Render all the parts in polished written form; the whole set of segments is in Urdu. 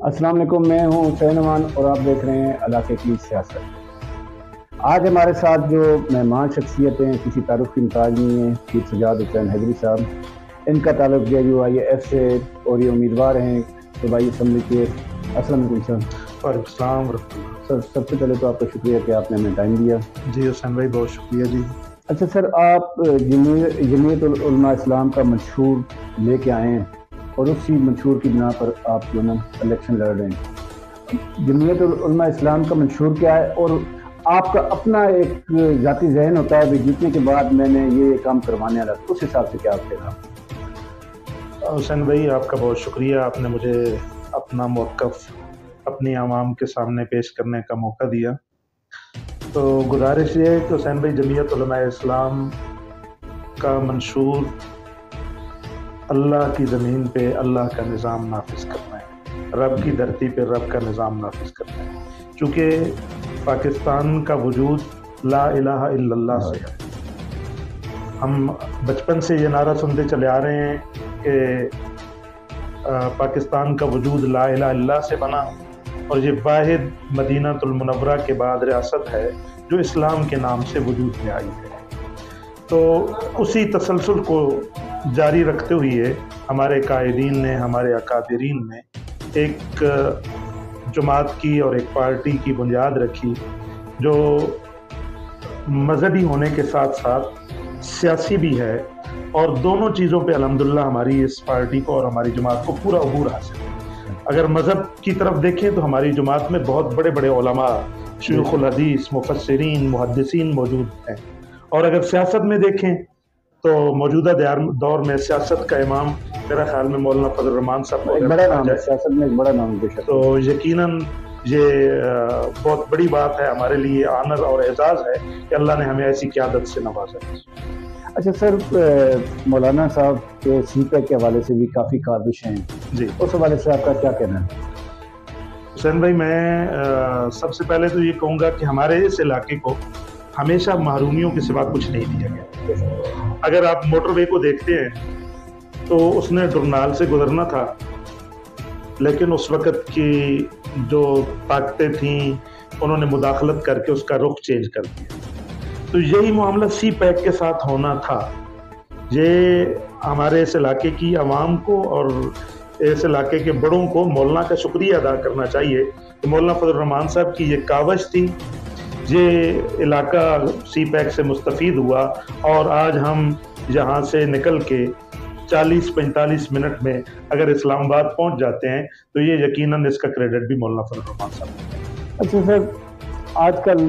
السلام علیکم، میں ہوں حسین امان اور آپ دیکھ رہے ہیں علاقے کی سیاست۔ آج ہمارے ساتھ جو مہمان شخصیت ہیں کسی تعارف کی محتاج نہیں ہیں، پیر سجاد حسین حیدری صاحب، ان کا تعلق JUIF سے اور یہ امیدوار ہیں صوبائی اسمبلی کے۔ السلام علیکم سر۔ وعلیکم السلام ورحمۃ اللہ۔ سر سب سے پہلے تو آپ کا شکریہ کہ آپ نے ہمیں ٹائم دیا۔ جی حسین بھائی بہت شکریہ جی۔ اچھا سر، آپ جمعیت العلماء اسلام کا منشور لے کے آئے ہیں اور اسی منشور کی بنا پر آپ جو نا الیکشن لڑ رہے ہیں۔ جمعیت العلماء اسلام کا منشور کیا ہے اور آپ کا اپنا ایک ذاتی ذہن ہوتا ہے کہ جیتنے کے بعد میں نے یہ کام کروانے والا، اس حساب سے کیا آپ کہنا؟ حسین بھائی آپ کا بہت شکریہ، آپ نے مجھے اپنا موقف اپنی عوام کے سامنے پیش کرنے کا موقع دیا۔ تو گزارش یہ ہے کہ حسین بھائی جمعیت علماء اسلام کا منشور اللہ کی زمین پہ اللہ کا نظام نافذ کرنا ہے، رب کی دھرتی پہ رب کا نظام نافذ کرنا ہے، چونکہ پاکستان کا وجود لا الہ الا اللہ سے ہے۔ ہم بچپن سے یہ نعرہ سنتے چلے آ رہے ہیں کہ پاکستان کا وجود لا الہ الا اللہ سے بنا اور یہ واحد مدینہ المنورہ کے بعد ریاست ہے جو اسلام کے نام سے وجود میں آئی ہے۔ تو اسی تسلسل کو جاری رکھتے ہوئے ہمارے قائدین نے، ہمارے اکابرین نے ایک جماعت کی اور ایک پارٹی کی بنیاد رکھی جو مذہبی ہونے کے ساتھ ساتھ سیاسی بھی ہے، اور دونوں چیزوں پہ الحمدللہ ہماری اس پارٹی کو اور ہماری جماعت کو پورا عبور حاصل ہے۔ اگر مذہب کی طرف دیکھیں تو ہماری جماعت میں بہت بڑے بڑے علماء، شیوخ الحدیث، مفسرین، محدثین موجود ہیں، اور اگر سیاست میں دیکھیں تو موجودہ دور میں سیاست کا امام میرا خیال میں مولانا فضل الرحمان صاحب ایک بڑا نام ہے سیاست میں، ایک بڑا نام ہے، تو یقیناً یہ بہت بڑی بات ہے ہمارے لیے، آنر اور اعزاز ہے کہ اللہ نے ہمیں ایسی قیادت سے نوازا ہے۔ اچھا سر، مولانا صاحب کے CPAC کے حوالے سے بھی کافی کاوش ہیں جی، اس حوالے سے آپ کا کیا کہنا ہے؟ حسین بھائی میں سب سے پہلے تو یہ کہوں گا کہ ہمارے اس علاقے کو ہمیشہ محرومیوں کے سوا کچھ نہیں دیا گیا۔ اگر آپ موٹر وے کو دیکھتے ہیں تو اس نے ڈرنال سے گزرنا تھا، لیکن اس وقت کی جو طاقتیں تھیں انہوں نے مداخلت کر کے اس کا رخ چینج کر دیا۔ تو یہی معاملہ CPAC کے ساتھ ہونا تھا۔ یہ ہمارے اس علاقے کی عوام کو اور اس علاقے کے بڑوں کو مولانا کا شکریہ ادا کرنا چاہیے کہ مولانا فضل الرحمان صاحب کی یہ کاوش تھی، یہ علاقہ CPAC سے مستفید ہوا، اور آج ہم یہاں سے نکل کے 40-45 منٹ میں اگر اسلام آباد پہنچ جاتے ہیں تو یہ یقیناً اس کا کریڈٹ بھی مولانا فضل الرحمان صاحب کو۔ اچھا سر، آج کل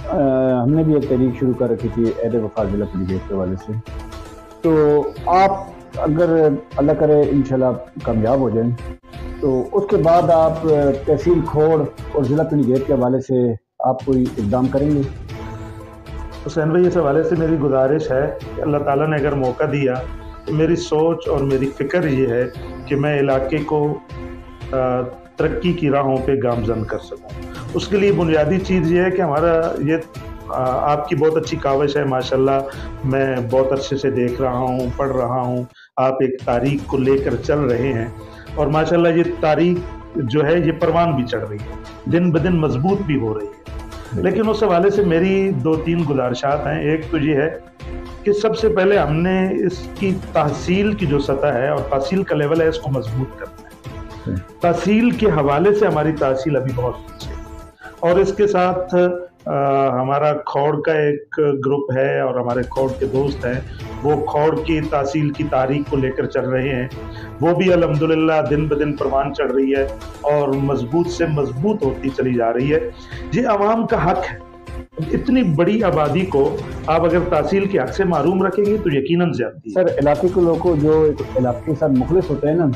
ہم نے بھی ایک تحریک شروع کر رکھی تھی عہد وفا ضلع پنڈیت کے حوالے سے، تو آپ اگر اللہ کرے انشاءاللہ کامیاب ہو جائیں تو اس کے بعد آپ تحصیل کھوڑ اور ضلع پنڈیت کے حوالے سے آپ کوئی اقدام کریں گے؟ حسین بھائی اس حوالے سے میری گزارش ہے کہ اللہ تعالیٰ نے اگر موقع دیا تو میری سوچ اور میری فکر یہ ہے کہ میں علاقے کو ترقی کی راہوں پہ گامزن کر سکوں۔ اس کے لیے بنیادی چیز یہ ہے کہ ہمارا یہ آپ کی بہت اچھی کاوش ہے، ماشاءاللہ میں بہت عرصے سے دیکھ رہا ہوں، پڑھ رہا ہوں، آپ ایک تاریخ کو لے کر چل رہے ہیں، اور ماشاءاللہ یہ تاریخ جو ہے یہ پروان بھی چڑھ رہی ہے، دن بدن مضبوط بھی ہو رہی ہے۔ لیکن اس حوالے سے میری 2-3 گزارشات ہیں۔ ایک تو یہ ہے کہ سب سے پہلے ہم نے اس کی تحصیل کی جو سطح ہے اور تحصیل کا لیول ہے اس کو مضبوط کرنا ہے۔ تحصیل کے حوالے سے ہماری تحصیل ابھی بہت پیچھے ہے، اور اس کے ساتھ ہمارا کھوڑ کا ایک گروپ ہے اور ہمارے کھوڑ کے دوست ہیں، وہ کھوڑ کی تحصیل کی تاریخ کو لے کر چل رہے ہیں، وہ بھی الحمدللہ دن بدن پروان چڑھ رہی ہے اور مضبوط سے مضبوط ہوتی چلی جا رہی ہے۔ یہ عوام کا حق ہے، اتنی بڑی آبادی کو آپ اگر تحصیل کے حق سے محروم رکھیں گے تو یقیناً زیادتی ہے۔ سر، علاقے کے لوگوں کو جو علاقے کے ساتھ مخلص ہوتے ہیں نا،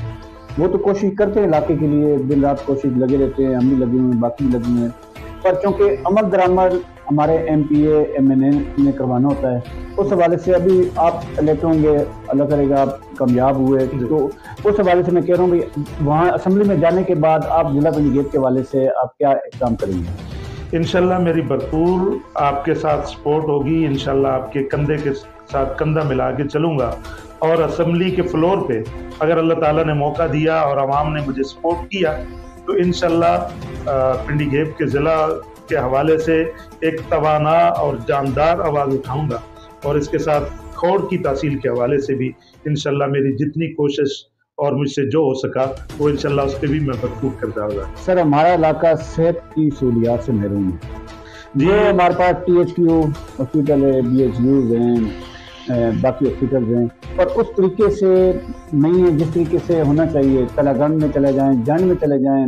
وہ تو کوشش کرتے ہیں علاقے کے لیے، دن رات کوشش لگے رہتے ہیں، ہم بھی لگے ہوئے ہیں، باقی بھی لگے ہوئے ہیں، پر چونکہ عمل درآمد ہمارے MPA MNA نے کروانا ہوتا ہے، اس حوالے سے ابھی آپ الیکٹ ہوں گے، اللہ کرے گا آپ کامیاب ہوئے تو اس حوالے سے میں کہہ رہا ہوں کہ وہاں اسمبلی میں جانے کے بعد آپ ضلع پنڈیت کے حوالے سے آپ کیا اقدام کریں گے؟ انشاءاللہ میری بھرپور آپ کے ساتھ سپورٹ ہوگی، انشاءاللہ آپ کے کندھے کے ساتھ کندھا ملا کے چلوں گا، اور اسمبلی کے فلور پہ اگر اللہ تعالیٰ نے موقع دیا اور عوام نے مجھے سپورٹ کیا تو انشاءاللہ پنڈی گیپ کے ضلع کے حوالے سے ایک توانا اور جاندار آواز اٹھاؤں گا، اور اس کے ساتھ کھوڑ کی تحصیل کے حوالے سے بھی انشاءاللہ میری جتنی کوشش اور مجھ سے جو ہو سکا وہ انشاءاللہ اس پہ بھی میں بھرپور کرتا ہوں گا۔ سر ہمارا علاقہ صحت کی سہولیات سے محروم ہے، یہ ہمارے پاس THQ ہاسپٹل ہے، BHUs ہیں، باقی ہاسپٹلز ہیں، پر اس طریقے سے نہیں ہے جس طریقے سے ہونا چاہیے۔ تلا گنج میں چلے جائیں، جنگ میں چلے جائیں،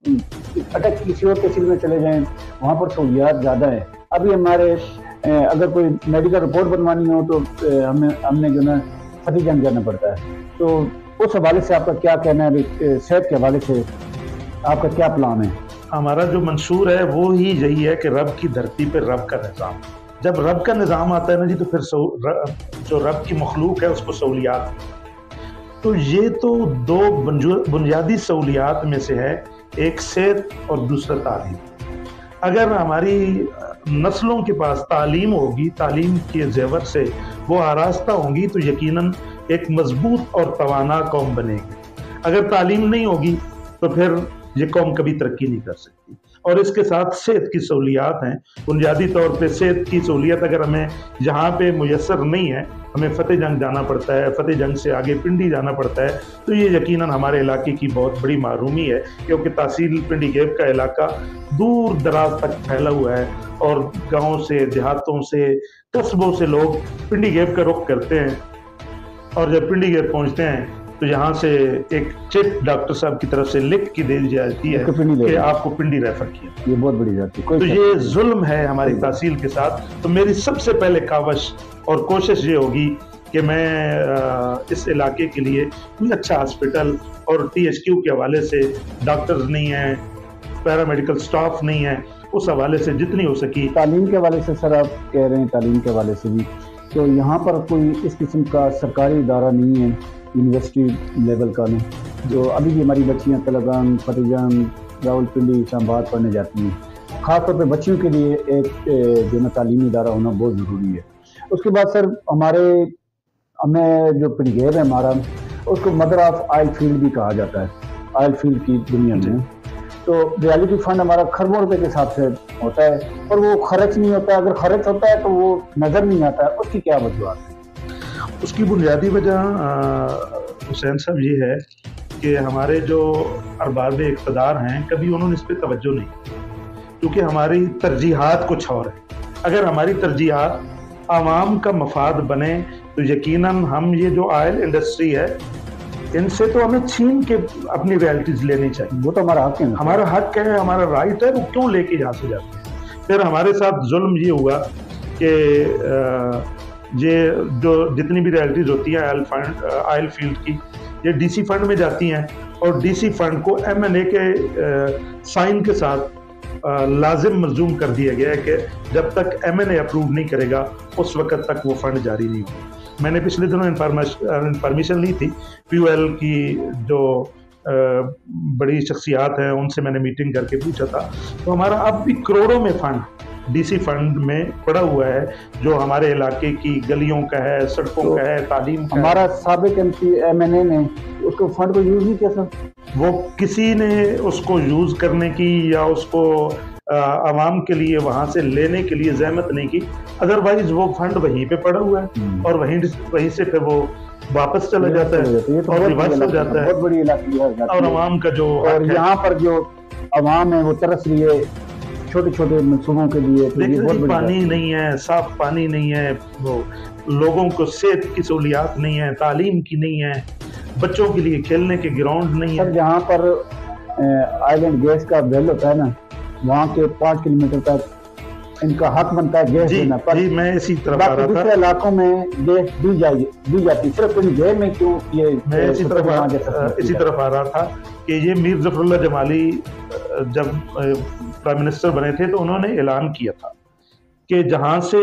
اٹک کسی اور تحصیل میں چلے جائیں، وہاں پر سہولیات زیادہ ہے۔ ابھی ہمارے اگر کوئی میڈیکل رپورٹ بنوانی ہو تو ہم نے جو نا فتح جنگ جانا پڑتا ہے۔ تو اس حوالے سے آپ کا کیا کہنا ہے؟ صحت کے حوالے سے آپ کا کیا پلان ہے؟ ہمارا جو منشور ہے وہ ہی یہی ہے کہ رب کی دھرتی پہ رب کا نظام، جب رب کا نظام آتا ہے نا جی تو پھر جو رب کی مخلوق ہے اس کو سہولیات، تو یہ تو دو بنیادی سہولیات میں سے ہے، ایک صحت اور دوسرا تعلیم۔ اگر ہماری نسلوں کے پاس تعلیم ہوگی، تعلیم کے زیور سے وہ آراستہ ہوں گی، تو یقیناً ایک مضبوط اور توانا قوم بنے گی۔ اگر تعلیم نہیں ہوگی تو پھر یہ قوم کبھی ترقی نہیں کر سکتی۔ اور اس کے ساتھ صحت کی سہولیات ہیں، بنیادی طور پہ صحت کی سہولیت اگر ہمیں یہاں پہ میسر نہیں ہے، ہمیں فتح جنگ جانا پڑتا ہے، فتح جنگ سے آگے پنڈی جانا پڑتا ہے، تو یہ یقیناً ہمارے علاقے کی بہت بڑی محرومی ہے، کیونکہ تحصیل پنڈی گیپ کا علاقہ دور دراز تک پھیلا ہوا ہے، اور گاؤں سے، دیہاتوں سے، قصبوں سے لوگ پنڈی گیپ کا رخ کرتے ہیں، اور جب پنڈی گیپ پہنچتے ہیں تو یہاں سے ایک چٹ ڈاکٹر صاحب کی طرف سے لکھ کے دے دی جاتی ہے کہ آپ کو پنڈی ریفر کیا۔ یہ بہت بڑی بات ہے، تو یہ ظلم ہے ہماری تحصیل کے ساتھ۔ تو میری سب سے پہلے کاوش اور کوشش یہ ہوگی کہ میں اس علاقے کے لیے کوئی اچھا ہاسپٹل، اور THQ کے حوالے سے ڈاکٹرز نہیں ہیں، پیرامیڈیکل سٹاف نہیں ہے، اس حوالے سے جتنی ہو سکی۔ تعلیم کے حوالے سے سر آپ کہہ رہے ہیں، تعلیم کے حوالے سے بھی تو یہاں پر کوئی اس قسم کا سرکاری ادارہ نہیں ہے یونیورسٹی لیول کا نہیں، جو ابھی بھی ہماری بچیاں تلگان، فتح جنگ، راول پنڈی، اسلام آباد پڑھنے جاتی ہیں۔ خاص طور پہ بچیوں کے لیے ایک جو نا تعلیمی ادارہ ہونا بہت ضروری ہے۔ اس کے بعد سر ہمیں جو پنڈی گیپ ہے ہمارا، اس کو مدر آف آئل فیلڈ بھی کہا جاتا ہے، آئل فیلڈ کی دنیا میں۔ تو ریالٹی فنڈ ہمارا کھربوں روپے کے حساب سے ہوتا ہے، اور وہ خرچ نہیں ہوتا ہے، اگر خرچ ہوتا ہے تو وہ نظر نہیں آتا ہے۔ اس کی کیا وجوہات ہے؟ اس کی بنیادی وجہ حسین صاحب یہ ہے کہ ہمارے جو ارباب اقتدار ہیں کبھی انہوں نے اس پہ توجہ نہیں کی، کیونکہ ہماری ترجیحات کچھ اور ہیں۔ اگر ہماری ترجیحات عوام کا مفاد بنے تو یقیناً ہم یہ جو آئل انڈسٹری ہے ان سے تو ہمیں چھین کے اپنی ریئلٹیز لینی چاہیے، وہ تو ہمارا حق ہے، ہمارا حق ہے، ہمارا رائٹ ہے، وہ کیوں لے کے یہاں سے جاتے ہیں؟ پھر ہمارے ساتھ ظلم یہ ہوا کہ یہ جو جتنی بھی ریئلٹیز ہوتی ہیں آئل فیلڈ کی، یہ DC فنڈ میں جاتی ہیں، اور DC فنڈ کو MNA کے سائن کے ساتھ لازم ملزوم کر دیا گیا ہے کہ جب تک MNA اپروو نہیں کرے گا اس وقت تک وہ فنڈ جاری نہیں ہوگا۔ میں نے پچھلے دنوں انفارمیشن لی تھی POL کی جو بڑی شخصیات ہیں ان سے میں نے میٹنگ کر کے پوچھا تھا، تو ہمارا اب بھی کروڑوں میں فنڈ DC فنڈ میں پڑا ہوا ہے جو ہمارے علاقے کی گلیوں کا ہے، سڑکوں کا ہے، تعلیم کا ہے۔ ہمارا سابق MP MNA نے اس کو فنڈ کو یوز نہیں کیا سر، وہ کسی نے اس کو یوز کرنے کی یا اس کو عوام کے لیے وہاں سے لینے کے لیے زحمت نہیں کی، ادروائز وہ فنڈ وہیں پہ پڑا ہوا ہے، اور وہیں سے پھر وہ واپس چلا جاتا ہے اور ریورس ہو جاتا ہے، بہت بڑی علاقے اور عوام کا جو اور یہاں پر جو عوام ہے وہ ترس رہی ہے چھوٹے چھوٹے منصوبوں کے لیے۔ پانی نہیں ہے، صاف پانی نہیں ہے، وہ لوگوں کو صحت کی سہولیات نہیں ہے، تعلیم کی نہیں ہے، بچوں کے لیے کھیلنے کے گراؤنڈ نہیں ہے۔ جہاں پر آئل اینڈ گیس کا ویل ہوتا ہے نا، وہاں کے 5 کلومیٹر تک ان کا حق بنتا ہے گیس دینا، پر میں اسی طرف آ رہا تھا، دوسرے علاقوں میں گیس دی جاتی، صرف پنڈی گیپ میں کیوں؟ میں اسی طرف آ رہا تھا کہ یہ میر ظفر اللہ جمالی جب پرائم منسٹر بنے تھے تو انہوں نے اعلان کیا تھا کہ جہاں سے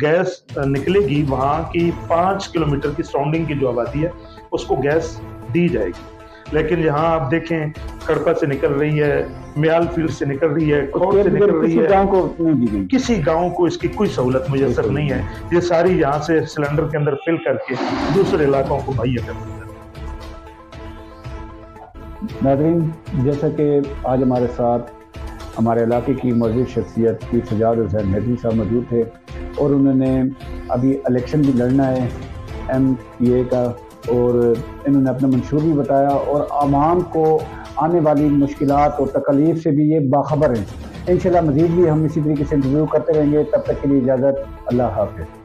گیس نکلے گی وہاں کی 5 کلومیٹر کی سراؤنڈنگ کی جو آبادی ہے اس کو گیس دی جائے گی، لیکن یہاں آپ دیکھیں کڑپا سے نکل رہی ہے، میال فیلڈ سے نکل رہی ہے، کھوڑ سے نکل رہی ہے، کسی گاؤں کو اس کی کوئی سہولت میسر نہیں ہے، یہ ساری یہاں سے سلنڈر کے اندر فل کر کے دوسرے علاقوں کو مہیا کر دی جاتی ہے۔ ناظرین، جیسا کہ آج ہمارے ساتھ ہمارے علاقے کی معزز شخصیت پیر سجاد حسین میدنی صاحب موجود تھے، اور انہوں نے ابھی الیکشن بھی لڑنا ہے MPA کا، اور انہوں نے اپنا منشور بھی بتایا، اور عوام کو آنے والی مشکلات اور تکالیف سے بھی یہ باخبر ہیں۔ انشاءاللہ مزید بھی ہم اسی طریقے سے انٹرویو کرتے رہیں گے۔ تب تک کے لیے اجازت، اللہ حافظ۔